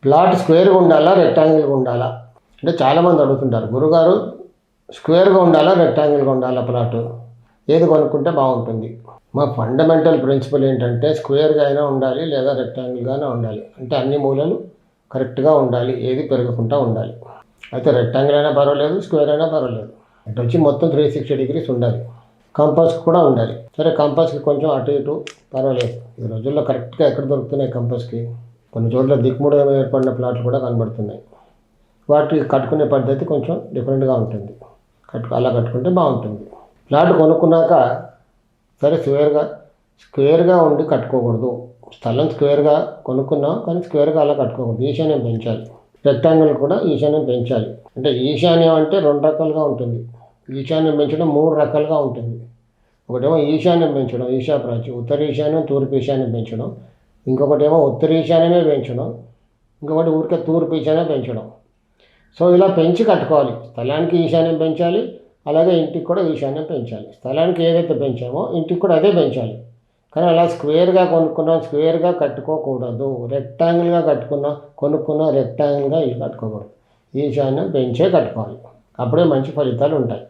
Plot స్క్వేర్గా ఉండాలా, రెక్టాంగిల్గా ఉండాలా అంటే చాలామంది అడుగుతుంటారు, గురుగారు స్క్వేర్గా ఉండాలా, రెక్టాంగిల్గా ఉండాలా ప్లాటు, ఏది కొనుక్కుంటే బాగుంటుంది? మా ఫండమెంటల్ ప్రిన్సిపల్ ఏంటంటే స్క్వేర్గా అయినా ఉండాలి లేదా రెక్టాంగిల్గానే ఉండాలి. అంటే అన్ని మూలలు కరెక్ట్గా ఉండాలి, ఏది పెరగకుండా ఉండాలి. అయితే రెక్టాంగిల్ అయినా పర్వాలేదు, స్క్వేర్ అయినా పర్వాలేదు, ఇటు వచ్చి మొత్తం 360 డిగ్రీస్ ఉండాలి. కంపాస్ కూడా ఉండాలి. సరే కంపాస్కి కొంచెం అటు ఇటు పర్వాలేదు. ఈ రోజుల్లో కరెక్ట్గా ఎక్కడ దొరుకుతున్నాయి కంపాస్కి? కొన్ని చోట్ల దిక్కుముడుగా ఏర్పడిన ప్లాట్లు కూడా కనబడుతున్నాయి. వాటికి కట్టుకునే పద్ధతి కొంచెం డిఫరెంట్గా ఉంటుంది. అలా కట్టుకుంటే బాగుంటుంది. ప్లాట్ కొనుక్కున్నాక సరే స్క్వేర్గా ఉండి కట్టుకోకూడదు. స్థలం స్క్వేర్గా కొనుక్కున్నాం కానీ స్క్వేర్గా అలా కట్టుకోకూడదు. ఈశాన్యం పెంచాలి. రెక్టాంగిల్ కూడా ఈశాన్యం పెంచాలి. అంటే ఈశాన్యం అంటే 2 రకాలుగా ఉంటుంది. ఈశాన్యం పెంచడం 3 రకాలుగా ఉంటుంది. ఒకటేమో ఈశాన్యం పెంచడం, ఈశాప్రాచ్యం, ఉత్తర ఈశాన్యం, తూర్పు ఈశాన్యం పెంచడం. ఇంకొకటేమో ఉత్తర ఈశాన్యమే పెంచడం, ఇంకొకటి ఊరికే తూర్పు ఈశాన్యం పెంచడం. సో ఇలా పెంచి కట్టుకోవాలి. స్థలానికి ఈశాన్యం పెంచాలి, అలాగే ఇంటికి కూడా ఈశాన్యం పెంచాలి. స్థలానికి ఏదైతే పెంచామో ఇంటికి కూడా అదే పెంచాలి. కానీ అలా స్క్వేర్గా కొనుక్కున్నాం, స్క్వేర్గా కట్టుకోకూడదు. రెక్టాంగిల్గా కొనుక్కున్నాం, రెక్టాంగిల్గా ఇల్లు కట్టుకోకూడదు. ఈశాన్యం పెంచే కట్టుకోవాలి. అప్పుడే మంచి ఫలితాలు ఉంటాయి.